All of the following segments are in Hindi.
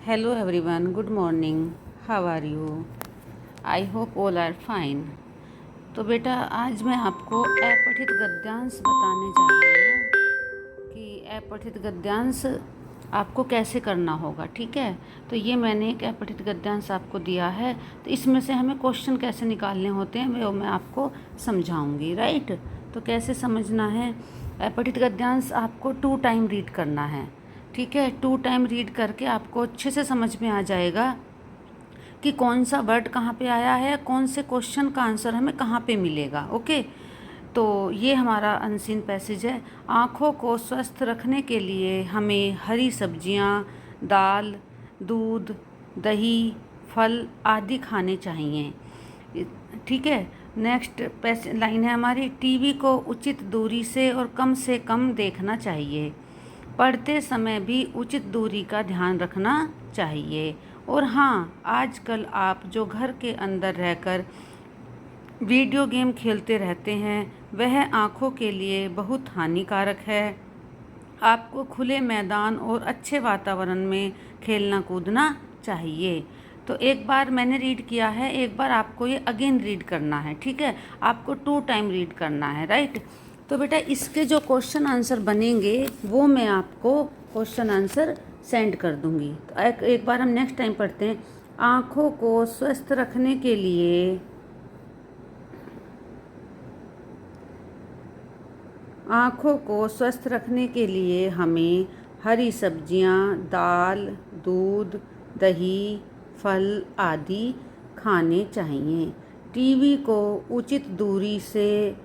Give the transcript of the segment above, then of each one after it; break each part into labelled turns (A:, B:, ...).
A: Hello everyone, good morning. How are you? I hope all are fine. तो बेटा आज मैं आपको अपठित गद्यांश बताने जा रही हूँ कि अपठित गद्यांश आपको कैसे करना होगा। ठीक है, तो ये मैंने एक अपठित गद्यांश आपको दिया है, तो इसमें से हमें क्वेश्चन कैसे निकालने होते हैं वो मैं आपको समझाऊंगी। राइट, तो कैसे समझना है। अपठित गद्यांश आपको 2 टाइम रीड करना है। ठीक है, 2 टाइम रीड करके आपको अच्छे से समझ में आ जाएगा कि कौन सा वर्ड कहाँ पे आया है, कौन से क्वेश्चन का आंसर हमें कहाँ पे मिलेगा। ओके, तो ये हमारा अनसीन पैसेज है। आँखों को स्वस्थ रखने के लिए हमें हरी सब्जियाँ, दाल, दूध, दही, फल आदि खाने चाहिए। ठीक है, नेक्स्ट लाइन है हमारी, टीवी को उचित दूरी से कम देखना चाहिए। पढ़ते समय भी उचित दूरी का ध्यान रखना चाहिए। और हाँ, आजकल आप जो घर के अंदर रहकर वीडियो गेम खेलते रहते हैं वह आँखों के लिए बहुत हानिकारक है। आपको खुले मैदान और अच्छे वातावरण में खेलना कूदना चाहिए। तो एक बार मैंने रीड किया है, एक बार आपको ये अगेन रीड करना है। ठीक है, आपको 2 टाइम रीड करना है। राइट, तो बेटा इसके जो क्वेश्चन आंसर बनेंगे वो मैं आपको क्वेश्चन आंसर सेंड कर दूंगी। तो एक बार हम नेक्स्ट टाइम पढ़ते हैं। आँखों को स्वस्थ रखने के लिए हमें हरी सब्जियां, दाल, दूध, दही, फल आदि खाने चाहिए। टीवी को उचित दूरी से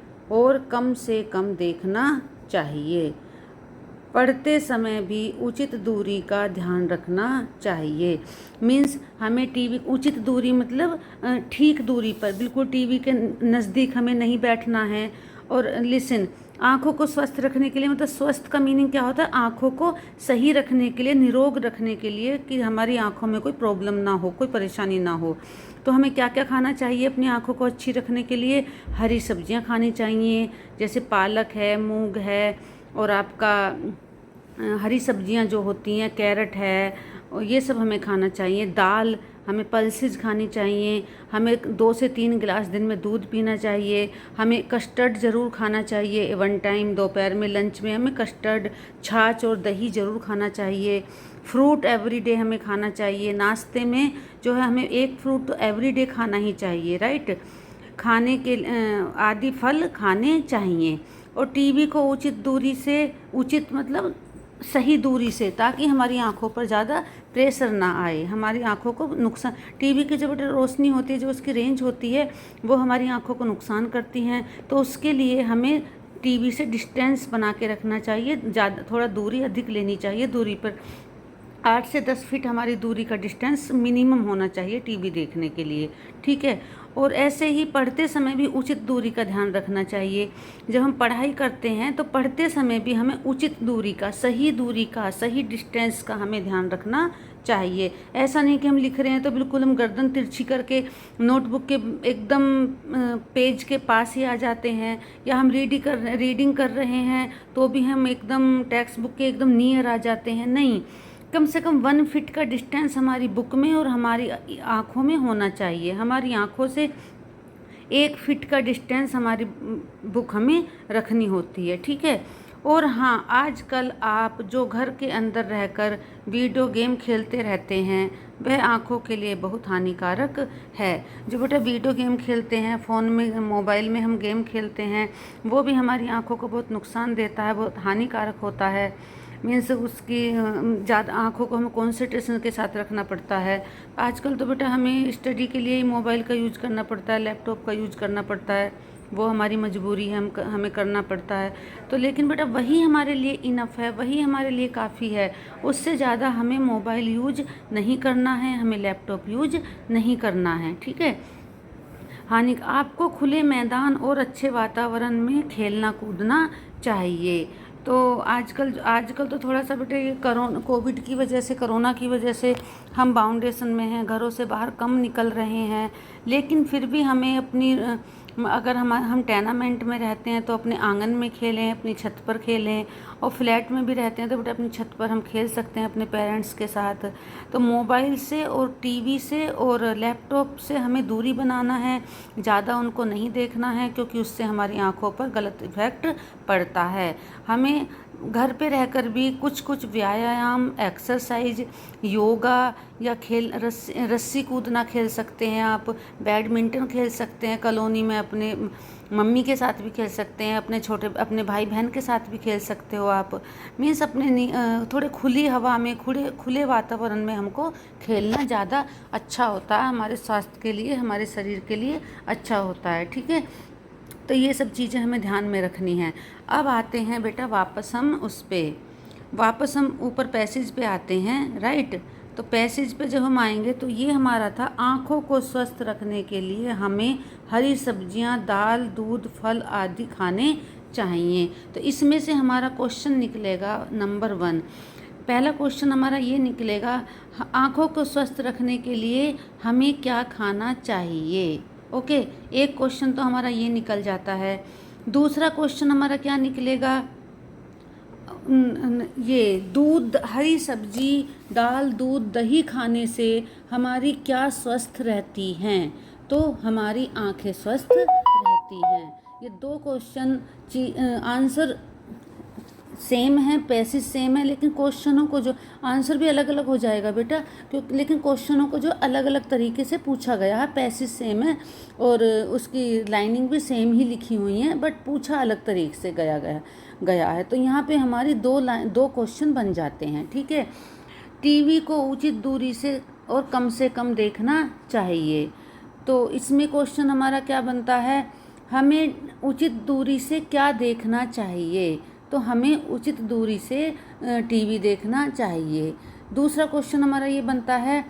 A: कम देखना चाहिए। पढ़ते समय भी उचित दूरी का ध्यान रखना चाहिए। मीन्स हमें टीवी उचित दूरी मतलब ठीक दूरी पर, बिल्कुल टीवी के नज़दीक हमें नहीं बैठना है। और लिसन, आँखों को स्वस्थ रखने के लिए मतलब स्वस्थ का मीनिंग क्या होता है, आँखों को सही रखने के लिए, निरोग रखने के लिए, कि हमारी आँखों में कोई प्रॉब्लम ना हो, कोई परेशानी ना हो। तो हमें क्या क्या खाना चाहिए अपनी आँखों को अच्छी रखने के लिए? हरी सब्जियां खानी चाहिए, जैसे पालक है, मूंग है, और आपका हरी सब्जियां जो होती हैं, कैरेट है, और ये सब हमें खाना चाहिए। दाल, हमें पल्सेस खानी चाहिए। हमें 2 से 3 गिलास दिन में दूध पीना चाहिए। हमें कस्टर्ड ज़रूर खाना चाहिए 1 टाइम, दोपहर में लंच में हमें कस्टर्ड, छाछ और दही ज़रूर खाना चाहिए। फ्रूट एवरीडे हमें खाना चाहिए। नाश्ते में जो है हमें 1 फ्रूट तो एवरीडे खाना ही चाहिए। राइट, खाने के आदि फल खाने चाहिए। और टीवी को उचित दूरी से, उचित मतलब सही दूरी से, ताकि हमारी आंखों पर ज़्यादा प्रेशर ना आए, हमारी आंखों को नुकसान। टीवी की जो रोशनी होती है, जो उसकी रेंज होती है, वो हमारी आंखों को नुकसान करती हैं। तो उसके लिए हमें टीवी से डिस्टेंस बना के रखना चाहिए, ज़्यादा थोड़ा दूरी अधिक लेनी चाहिए। दूरी पर 8 से 10 फीट हमारी दूरी का डिस्टेंस मिनिमम होना चाहिए टीवी देखने के लिए। ठीक है, और ऐसे ही पढ़ते समय भी उचित दूरी का ध्यान रखना चाहिए। जब हम पढ़ाई करते हैं तो पढ़ते समय भी हमें उचित दूरी का, सही डिस्टेंस का हमें ध्यान रखना चाहिए। ऐसा नहीं कि हम लिख रहे हैं तो बिल्कुल हम गर्दन तिरछी करके नोटबुक के एकदम पेज के पास ही आ जाते हैं, या हम रीडिंग कर रहे हैं तो भी हम एकदम टेक्स्ट बुक के एकदम नियर आ जाते हैं। नहीं, कम से कम 1 फीट का डिस्टेंस हमारी बुक में और हमारी आँखों में होना चाहिए। हमारी आँखों से 1 फीट का डिस्टेंस हमारी बुक हमें रखनी होती है। ठीक है, और हाँ, आजकल आप जो घर के अंदर रहकर वीडियो गेम खेलते रहते हैं वह आँखों के लिए बहुत हानिकारक है। जो बेटा वीडियो गेम खेलते हैं, फ़ोन में, मोबाइल में हम गेम खेलते हैं, वो भी हमारी आँखों को बहुत नुकसान देता है, बहुत हानिकारक होता है। मीन्स उसकी ज़्यादा आँखों को हमें कॉन्सेंट्रेशन के साथ रखना पड़ता है। आजकल तो बेटा हमें स्टडी के लिए मोबाइल का यूज़ करना पड़ता है, लैपटॉप का यूज़ करना पड़ता है, वो हमारी मजबूरी है, हमें करना पड़ता है। तो लेकिन बेटा वही हमारे लिए इनफ है, वही हमारे लिए काफ़ी है। उससे ज़्यादा हमें मोबाइल यूज नहीं करना है, हमें लैपटॉप यूज नहीं करना है। ठीक है, आपको खुले मैदान और अच्छे वातावरण में खेलना कूदना चाहिए। तो आजकल तो थोड़ा सा बेटे ये कोविड की वजह से, कोरोना की वजह से हम बाउंडेशन में हैं, घरों से बाहर कम निकल रहे हैं, लेकिन फिर भी हमें अपनी अगर हम टेनामेंट में रहते हैं तो अपने आंगन में खेलें, अपनी छत पर खेलें, और फ्लैट में भी रहते हैं तो बेटा अपनी छत पर हम खेल सकते हैं अपने पेरेंट्स के साथ। तो मोबाइल से और टीवी से और लैपटॉप से हमें दूरी बनाना है, ज़्यादा उनको नहीं देखना है, क्योंकि उससे हमारी आँखों पर गलत इफेक्ट पड़ता है। हमें घर पे रहकर भी कुछ कुछ व्यायाम, एक्सरसाइज, योगा या रस्सी कूदना खेल सकते हैं आप, बैडमिंटन खेल सकते हैं, कॉलोनी में अपने मम्मी के साथ भी खेल सकते हैं, अपने भाई बहन के साथ भी खेल सकते हो आप। मीन्स थोड़े खुली हवा में, खुले वातावरण में हमको खेलना ज़्यादा अच्छा होता है, हमारे स्वास्थ्य के लिए, हमारे शरीर के लिए अच्छा होता है। ठीक है, तो ये सब चीज़ें हमें ध्यान में रखनी है। अब आते हैं बेटा वापस हम ऊपर पैसेज पे आते हैं, राइट। तो पैसेज पे जब हम आएंगे तो ये हमारा था, आँखों को स्वस्थ रखने के लिए हमें हरी सब्जियां, दाल, दूध, फल आदि खाने चाहिए। तो इसमें से हमारा क्वेश्चन निकलेगा नंबर 1। पहला क्वेश्चन हमारा ये निकलेगा, आँखों को स्वस्थ रखने के लिए हमें क्या खाना चाहिए। ओके, एक क्वेश्चन तो हमारा ये निकल जाता है। दूसरा क्वेश्चन हमारा क्या निकलेगा, ये दूध, हरी सब्जी, दाल, दूध, दही खाने से हमारी क्या स्वस्थ रहती हैं। तो हमारी आंखें स्वस्थ रहती हैं। ये दो क्वेश्चन आंसर सेम है, पैसेज सेम है, लेकिन क्वेश्चनों को जो आंसर भी अलग अलग हो जाएगा बेटा, क्योंकि लेकिन क्वेश्चनों को जो अलग अलग तरीके से पूछा गया है। पैसेज सेम है और उसकी लाइनिंग भी सेम ही लिखी हुई है, बट पूछा अलग तरीके से गया है। तो यहाँ पे हमारी दो क्वेश्चन बन जाते हैं। ठीक है, टीवी को उचित दूरी से और कम से कम देखना चाहिए। तो इसमें क्वेश्चन हमारा क्या बनता है, हमें उचित दूरी से क्या देखना चाहिए। तो हमें उचित दूरी से टीवी देखना चाहिए। दूसरा क्वेश्चन हमारा ये बनता है,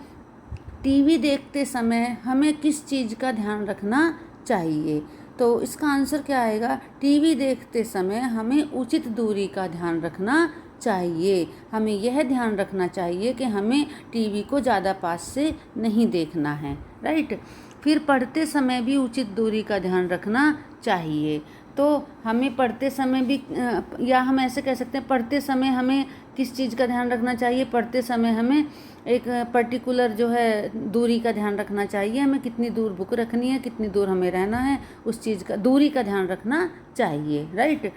A: टीवी देखते समय हमें किस चीज़ का ध्यान रखना चाहिए। तो इसका आंसर क्या आएगा, टीवी देखते समय हमें उचित दूरी का ध्यान रखना चाहिए। हमें यह ध्यान रखना चाहिए कि हमें टीवी को ज़्यादा पास से नहीं देखना है, राइट। फिर पढ़ते समय भी उचित दूरी का ध्यान रखना चाहिए। तो हमें पढ़ते समय भी, या हम ऐसे कह सकते हैं, पढ़ते समय हमें किस चीज़ का ध्यान रखना चाहिए, पढ़ते समय हमें एक पर्टिकुलर जो है दूरी का ध्यान रखना चाहिए। हमें कितनी दूर बुक रखनी है, कितनी दूर हमें रहना है, उस चीज़ का दूरी का ध्यान रखना चाहिए, राइट।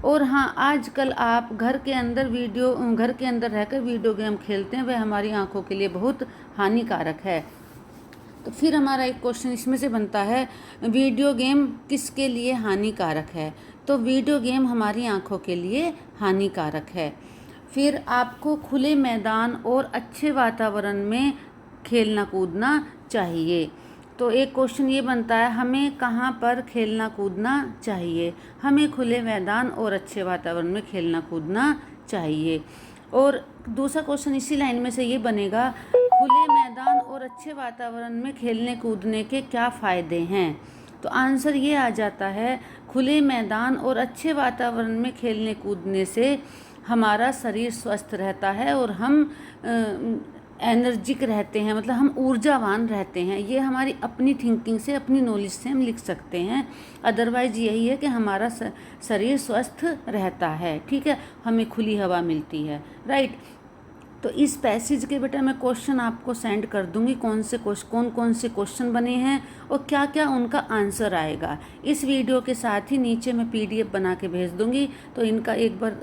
A: और हाँ, आजकल आप घर के अंदर रहकर वीडियो गेम खेलते हैं, वह हमारी आँखों के लिए बहुत हानिकारक है। तो फिर हमारा एक क्वेश्चन इसमें से बनता है, वीडियो गेम किसके लिए हानिकारक है। तो वीडियो गेम हमारी आँखों के लिए हानिकारक है। फिर आपको खुले मैदान और अच्छे वातावरण में खेलना कूदना चाहिए। तो एक क्वेश्चन ये बनता है, हमें कहाँ पर खेलना कूदना चाहिए। हमें खुले मैदान और अच्छे वातावरण में खेलना कूदना चाहिए। और दूसरा क्वेश्चन इसी लाइन में से ये बनेगा, खुले मैदान और अच्छे वातावरण में खेलने कूदने के क्या फ़ायदे हैं। तो आंसर ये आ जाता है, खुले मैदान और अच्छे वातावरण में खेलने कूदने से हमारा शरीर स्वस्थ रहता है और हम एनर्जिक रहते हैं, मतलब हम ऊर्जावान रहते हैं। ये हमारी अपनी थिंकिंग से, अपनी नॉलेज से हम लिख सकते हैं। अदरवाइज़ यही है कि हमारा शरीर स्वस्थ रहता है। ठीक है, हमें खुली हवा मिलती है, राइट। तो इस पैसेज के बेटा मैं क्वेश्चन आपको सेंड कर दूंगी, कौन कौन से क्वेश्चन बने हैं और क्या क्या उनका आंसर आएगा। इस वीडियो के साथ ही नीचे मैं PDF बना के भेज दूंगी। तो इनका एक बार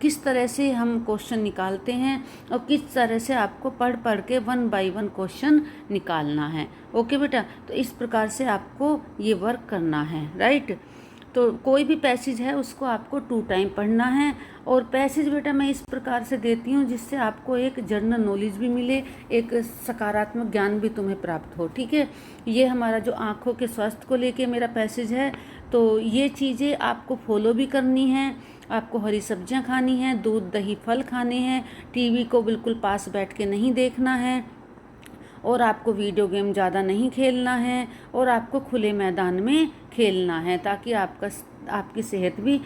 A: किस तरह से हम क्वेश्चन निकालते हैं और किस तरह से आपको पढ़ के 1 बाय 1 क्वेश्चन निकालना है। ओके बेटा, तो इस प्रकार से आपको ये वर्क करना है, राइट। तो कोई भी पैसेज है उसको आपको 2 टाइम पढ़ना है। और पैसेज बेटा मैं इस प्रकार से देती हूँ जिससे आपको एक जनरल नॉलेज भी मिले, एक सकारात्मक ज्ञान भी तुम्हें प्राप्त हो। ठीक है, ये हमारा जो आँखों के स्वास्थ्य को लेके मेरा पैसेज है। तो ये चीज़ें आपको फॉलो भी करनी है। आपको हरी सब्जियाँ खानी हैं, दूध, दही, फल खाने हैं, टीवी को बिल्कुल पास बैठ के नहीं देखना है, और आपको वीडियो गेम ज़्यादा नहीं खेलना है, और आपको खुले मैदान में खेलना है ताकि आपकी सेहत भी